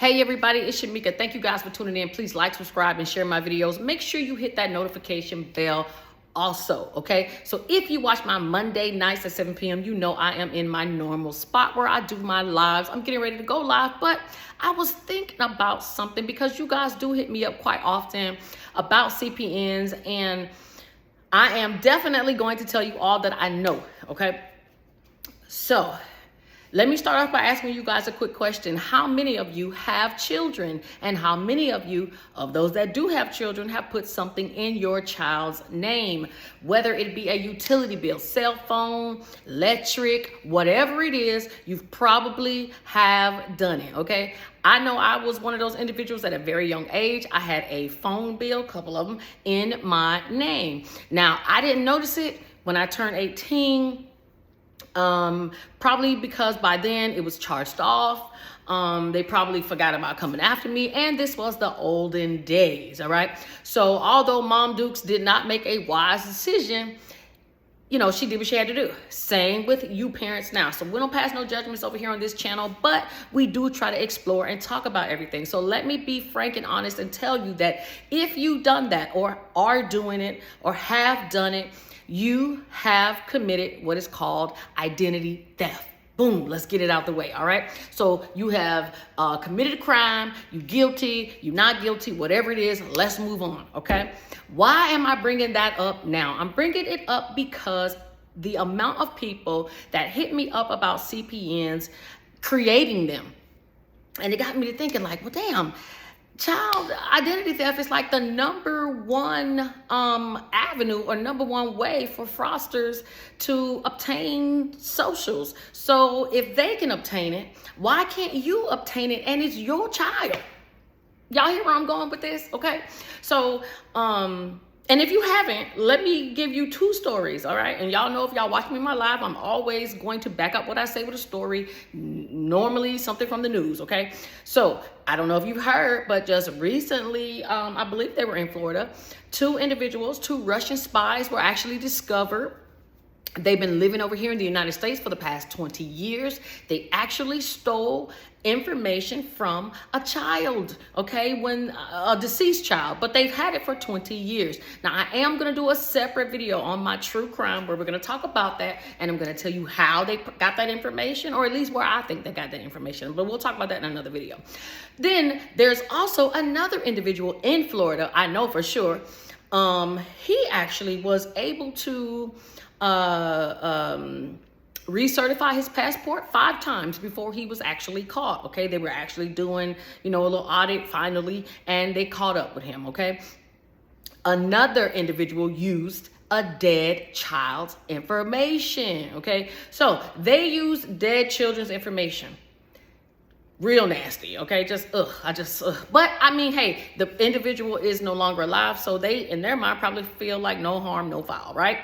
Hey everybody, it's Shamika. Thank you guys for tuning in. Please like, subscribe, and share my videos. Make sure you hit that notification bell also, okay? So if you watch my Monday nights at 7 p.m., you know I am in my normal spot where I do my lives. I'm getting ready to go live, but I was thinking about something because you guys do hit me up quite often about CPNs, and I am definitely going to tell you all that I know, okay? So let me start off by asking you guys a quick question. How many of you have children? And how many of you, of those that do have children, have put something in your child's name? Whether it be a utility bill, cell phone, electric, whatever it is, you've probably have done it, okay? I know I was one of those individuals at a very young age. I had a phone bill, a couple of them, in my name. Now, I didn't notice it when I turned 18. Probably because by then it was charged off. They probably forgot about coming after me, and this was the olden days. All right. So although Mom Dukes did not make a wise decision, you know, she did what she had to do. Same with you parents now. So we don't pass no judgments over here on this channel, but we do try to explore and talk about everything. So let me be frank and honest and tell you that if you've done that or are doing it or have done it, you have committed what is called identity theft. Boom, let's get it out the way, all right? So you have committed a crime, you guilty, you not guilty, whatever it is, let's move on, okay? Why am I bringing that up now? I'm bringing it up because the amount of people that hit me up about CPNs, creating them, and it got me to thinking like, well, damn, child identity theft is like the number one avenue or number one way for fraudsters to obtain socials. So if they can obtain it, why can't you obtain it? And it's your child. Y'all hear where I'm going with this? Okay. So, and if you haven't, let me give you two stories, all right? And y'all know if y'all watch me in my live, I'm always going to back up what I say with a story, normally something from the news, okay? So I don't know if you've heard, but just recently, I believe they were in Florida, two Russian spies were actually discovered. They've been living over here in the United States for the past 20 years. They actually stole information from a child, okay, when a deceased child, but they've had it for 20 years. Now, I am going to do a separate video on my true crime where we're going to talk about that, and I'm going to tell you how they got that information, or at least where I think they got that information, but we'll talk about that in another video. Then there's also another individual in Florida, I know for sure. He actually was able to recertify his passport 5 times before he was actually caught. Okay, they were actually doing, you know, a little audit finally, and they caught up with him. Okay, another individual used a dead child's information. Okay, so they used dead children's information. Real nasty, okay? Just, But, I mean, hey, the individual is no longer alive, so they, in their mind, probably feel like no harm, no foul, right?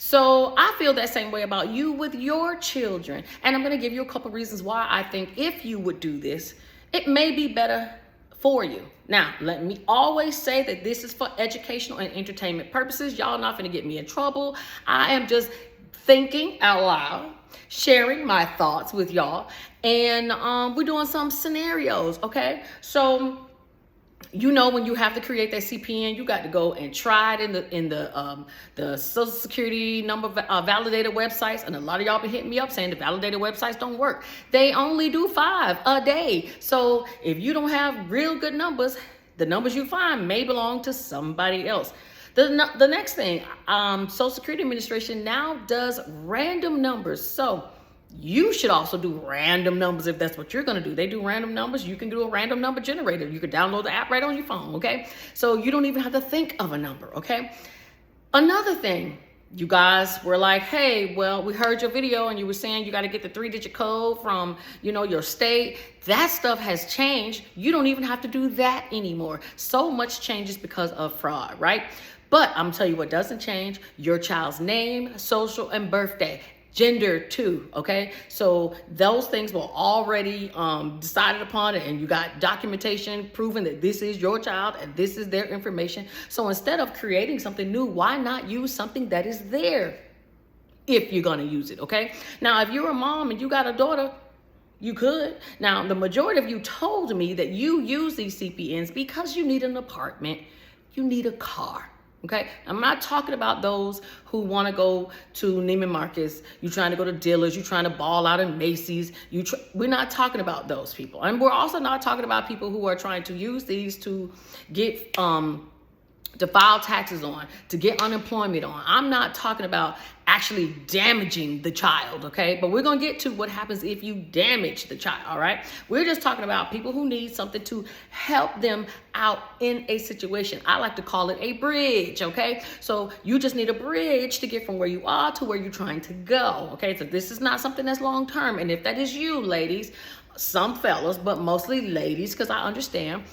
So I feel that same way about you with your children. And I'm going to give you a couple reasons why I think if you would do this, it may be better for you. Now, let me always say that this is for educational and entertainment purposes. Y'all not going to get me in trouble. I am just thinking out loud, sharing my thoughts with y'all, and we're doing some scenarios, okay? So, you know, when you have to create that CPN, you got to go and try it in the Social Security number validated websites, and a lot of y'all been hitting me up saying the validated websites don't work. They only do 5 a day. So if you don't have real good numbers, the numbers you find may belong to somebody else. The next thing, Social Security Administration now does random numbers. So you should also do random numbers if that's what you're going to do. They do random numbers. You can do a random number generator. You can download the app right on your phone, okay? So you don't even have to think of a number, okay? Another thing, you guys were like, hey, well, we heard your video and you were saying you got to get the 3-digit code from, you know, your state. That stuff has changed. You don't even have to do that anymore. So much changes because of fraud, right? But I'm telling you what doesn't change: your child's name, social, and birthday. Gender too, okay? So those things were already decided upon, and you got documentation proving that this is your child and this is their information. So instead of creating something new, why not use something that is there if you're gonna use it, okay? Now, if you're a mom and you got a daughter, You could. Now, the majority of you told me that you use these CPNs because you need an apartment, you need a car. Okay, I'm not talking about those who want to go to Neiman Marcus. You're trying to go to dealers. You're trying to ball out in Macy's. We're not talking about those people, and we're also not talking about people who are trying to use these to get to file taxes on, to get unemployment on. I'm not talking about actually damaging the child, okay? But we're gonna get to what happens if you damage the child, all right? We're just talking about people who need something to help them out in a situation. I like to call it a bridge, okay? So you just need a bridge to get from where you are to where you're trying to go, okay? So this is not something that's long-term. And if that is you, ladies, some fellas, but mostly ladies, because I understand,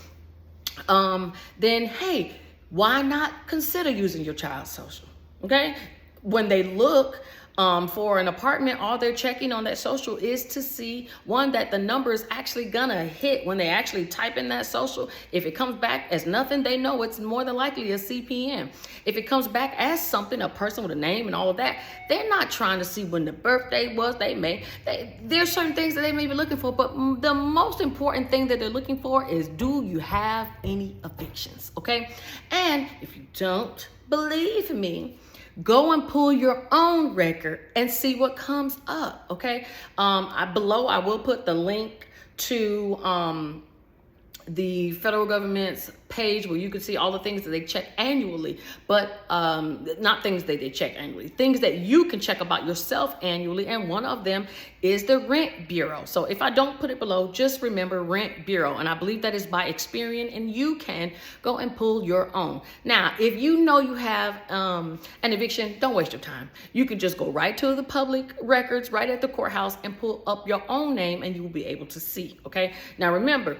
then hey, why not consider using your child's social, okay? When they look for an apartment, all they're checking on that social is to see, one, that the number is actually gonna hit when they actually type in that social. If it comes back as nothing, they know it's more than likely a CPN. If it comes back as something, a person with a name and all of that, they're not trying to see when the birthday was. There's certain things that they may be looking for, but the most important thing that they're looking for is, do you have any evictions, okay? And if you don't believe me, go and pull your own record and see what comes up, okay? Below I will put the link to the federal government's page where you can see all the things that they check annually, but not things that they check annually, things that you can check about yourself annually, and one of them is the Rent Bureau. So if I don't put it below, just remember Rent Bureau, and I believe that is by Experian, and you can go and pull your own. Now, if you know you have an eviction, don't waste your time. You can just go right to the public records right at the courthouse and pull up your own name, and you will be able to see, okay? Now remember,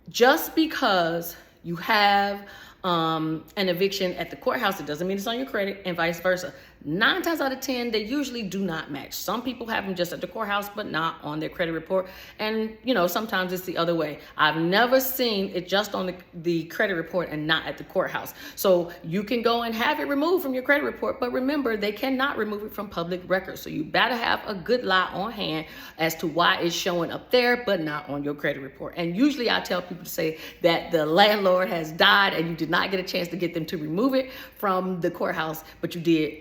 just because you have an eviction at the courthouse, it doesn't mean it's on your credit, and vice versa. 9 times out of 10, they usually do not match. Some people have them just at the courthouse, but not on their credit report. And, you know, sometimes it's the other way. I've never seen it just on the credit report and not at the courthouse. So you can go and have it removed from your credit report, but remember, they cannot remove it from public records. So you better have a good lie on hand as to why it's showing up there, but not on your credit report. And usually I tell people to say that the landlord has died and you did not get a chance to get them to remove it from the courthouse, but you did,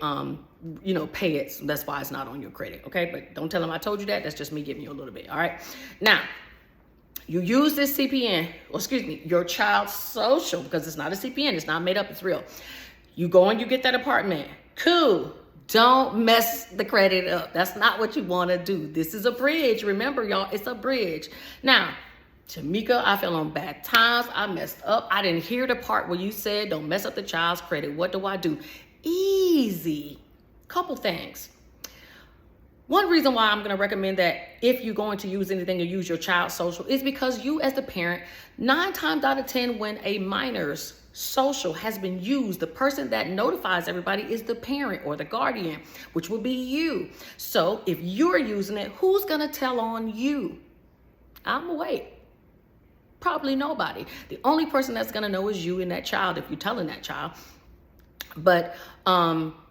you know, pay it. So that's why it's not on your credit, okay? But don't tell them I told you that. That's just me giving you a little bit, all right? Now, you use this CPN, or excuse me, your child's social, because it's not a CPN. It's not made up. It's real. You go and you get that apartment. Cool. Don't mess the credit up. That's not what you want to do. This is a bridge. Remember, y'all, it's a bridge. Now, Shamika, I fell on bad times. I messed up. I didn't hear the part where you said, don't mess up the child's credit. What do I do? Easy. Couple things. One reason why I'm going to recommend that if you're going to use anything or use your child's social is because you as the parent, 9 times out of 10, when a minor's social has been used, the person that notifies everybody is the parent or the guardian, which will be you. So if you're using it, who's going to tell on you? I'm going to wait. Probably nobody. The only person that's going to know is you and that child if you're telling that child. But,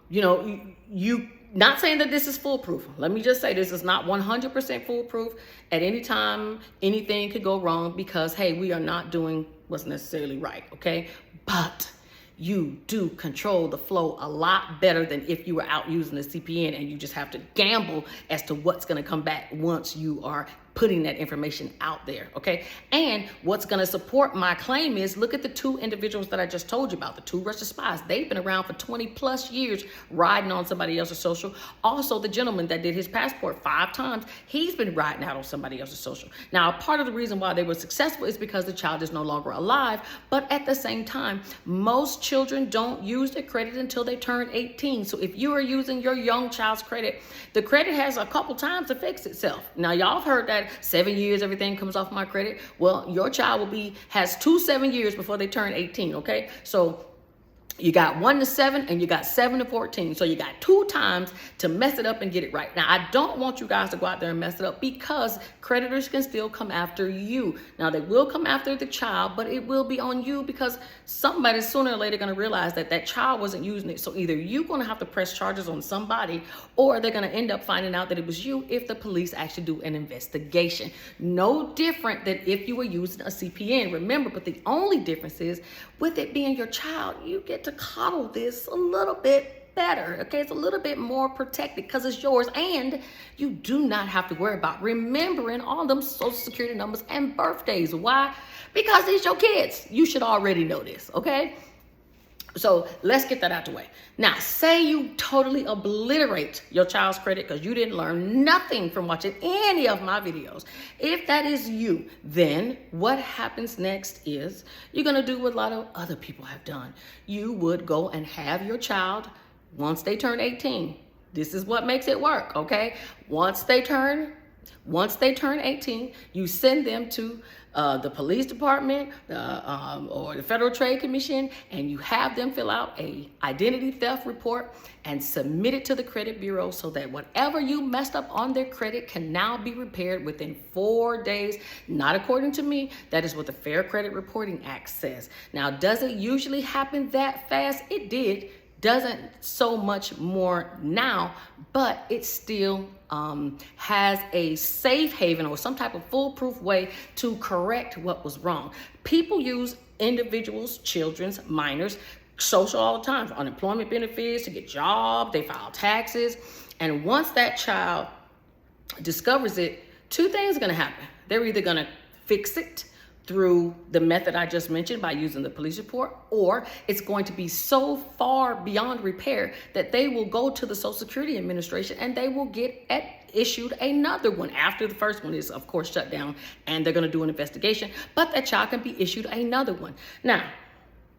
you know, you not saying that this is foolproof. Let me just say this is not 100% foolproof. At any time, anything could go wrong because, hey, we are not doing what's necessarily right, okay? But you do control the flow a lot better than if you were out using the CPN and you just have to gamble as to what's going to come back once you are putting that information out there, okay? And what's going to support my claim is, look at the 2 individuals that I just told you about, the 2 Russian spies. They've been around for 20 plus years riding on somebody else's social. Also, the gentleman that did his passport 5 times, he's been riding out on somebody else's social. Now, part of the reason why they were successful is because the child is no longer alive, but at the same time, most children don't use their credit until they turn 18. So if you are using your young child's credit, the credit has a couple times to fix itself. Now, y'all have heard that 7 years, everything comes off my credit. Well, your child has 2 7 years before they turn 18, okay? So You got 1 to 7 and you got 7 to 14. So you got 2 times to mess it up and get it right. Now, I don't want you guys to go out there and mess it up because creditors can still come after you. Now, they will come after the child, but it will be on you because somebody sooner or later going to realize that that child wasn't using it. So either you're going to have to press charges on somebody or they're going to end up finding out that it was you if the police actually do an investigation. No different than if you were using a CPN. Remember, but the only difference is with it being your child, you get to coddle this a little bit better. Okay, it's a little bit more protected because it's yours, and you do not have to worry about remembering all them social security numbers and birthdays. Why? Because these your kids. You should already know this. Okay, so let's get that out the way. Now, say you totally obliterate your child's credit because you didn't learn nothing from watching any of my videos. If that is you, then what happens next is you're going to do what a lot of other people have done. You would go and have your child, once they turn 18, this is what makes it work, okay? Once they turn 18, you send them to the police department or the Federal Trade Commission, and you have them fill out a identity theft report and submit it to the credit bureau so that whatever you messed up on their credit can now be repaired within 4 days. Not according to me. That is what the Fair Credit Reporting Act says. Now, does it usually happen that fast? It did. Doesn't so much more now, but it still has a safe haven or some type of foolproof way to correct what was wrong. People use individuals, children's, minors, social all the time, for unemployment benefits, to get jobs, they file taxes. And once that child discovers it, 2 things are gonna happen. They're either gonna fix it through the method I just mentioned by using the police report, or it's going to be so far beyond repair that they will go to the Social Security Administration and they will get issued another one after the first one is, of course, shut down, and they're going to do an investigation, but that child can be issued another one. Now,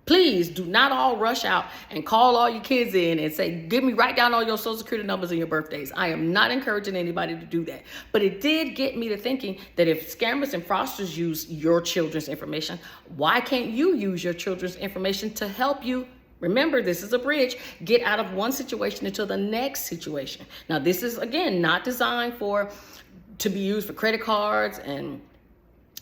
please do not all rush out and call all your kids in and say, write down all your social security numbers and your birthdays. I am not encouraging anybody to do that. But it did get me to thinking that if scammers and fraudsters use your children's information, why can't you use your children's information to help you? Remember, this is a bridge. Get out of one situation into the next situation. Now, this is, again, not designed to be used for credit cards and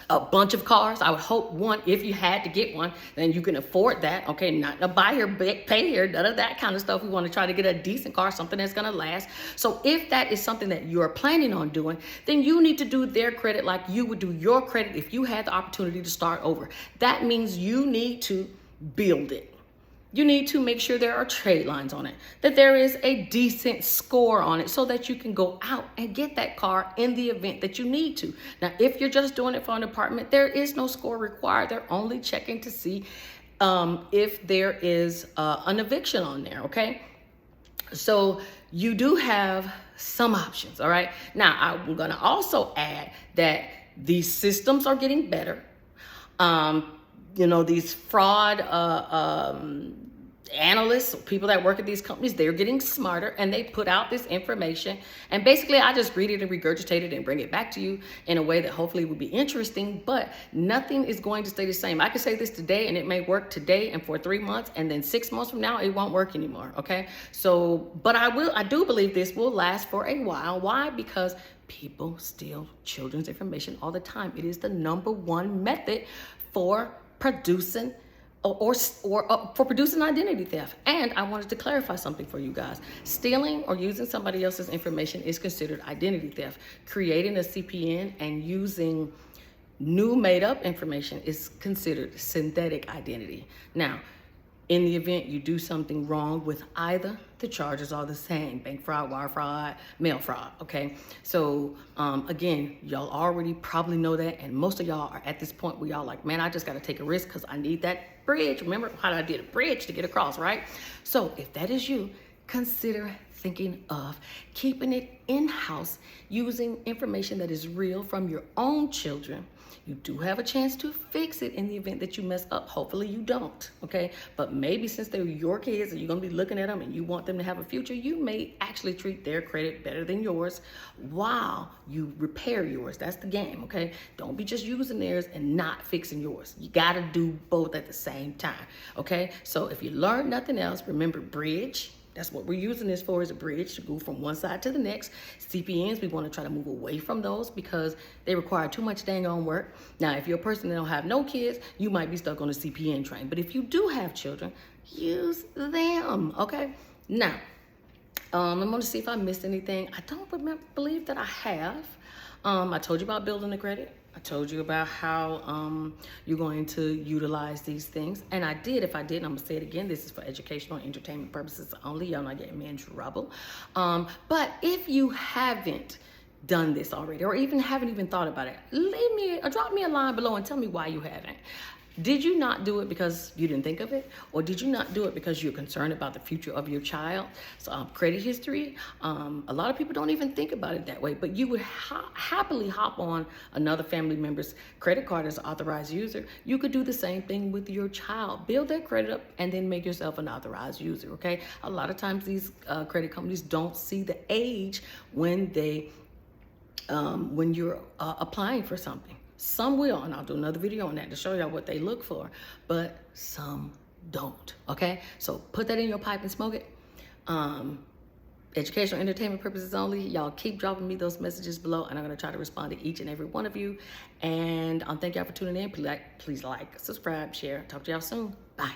a bunch of cars. I would hope one, if you had to get one, then you can afford that. Okay, not a buy here, pay here, none of that kind of stuff. We want to try to get a decent car, something that's going to last. So if that is something that you're planning on doing, then you need to do their credit like you would do your credit if you had the opportunity to start over. That means you need to build it. You need to make sure there are trade lines on it, that there is a decent score on it so that you can go out and get that car in the event that you need to. Now, if you're just doing it for an apartment, there is no score required. They're only checking to see if there is an eviction on there, okay? So you do have some options, all right? Now, I'm going to also add that these systems are getting better. These fraud analysts, people that work at these companies, they're getting smarter, and they put out this information. And basically, I just read it and regurgitate it and bring it back to you in a way that hopefully will be interesting, but nothing is going to stay the same. I can say this today, and it may work today and for 3 months, and then 6 months from now, it won't work anymore, okay? So, but I do believe this will last for a while. Why? Because people steal children's information all the time. It is the #1 method for producing for producing identity theft. And I wanted to clarify something for you guys. Stealing or using somebody else's information is considered identity theft. Creating a CPN and using new made up information is considered synthetic identity. Now, in the event you do something wrong with either, the charges are the same: bank fraud, wire fraud, mail fraud, okay? So again, y'all already probably know that, and most of y'all are at this point where y'all like, man, I just gotta take a risk because I need that bridge. Remember how I did a bridge to get across, right? So if that is you, consider thinking of keeping it in-house using information that is real from your own children. You do have a chance to fix it in the event that you mess up. Hopefully you don't, okay? But maybe since they're your kids and you're gonna be looking at them and you want them to have a future, you may actually treat their credit better than yours while you repair yours. That's the game, okay? Don't be just using theirs and not fixing yours. You gotta do both at the same time, okay? So if you learn nothing else, remember bridge. That's what we're using this for, is a bridge to go from one side to the next. CPNs, we want to try to move away from those because they require too much dang on work. Now, if you're a person that don't have no kids, you might be stuck on the CPN train. But if you do have children, use them, okay? Now, I'm going to see if I missed anything. I don't believe that I have. I told you about building the credit. I told you about how you're going to utilize these things. And I did. If I didn't, I'm going to say it again. This is for educational and entertainment purposes only. Y'all not getting me in trouble. But if you haven't done this already, or even haven't even thought about it, leave me or drop me a line below and tell me why you haven't. Did you not do it because you didn't think of it? Or did you not do it because you're concerned about the future of your child? So credit history, a lot of people don't even think about it that way, but you would happily hop on another family member's credit card as an authorized user. You could do the same thing with your child. Build their credit up and then make yourself an authorized user, okay? A lot of times these credit companies don't see the age when you're applying for something. Some will, and I'll do another video on that to show y'all what they look for, but some don't, okay? So put that in your pipe and smoke it. Educational, entertainment purposes only. Y'all keep dropping me those messages below, and I'm gonna try to respond to each and every one of you. And thank y'all for tuning in. Please like, subscribe, share. Talk to y'all soon. Bye.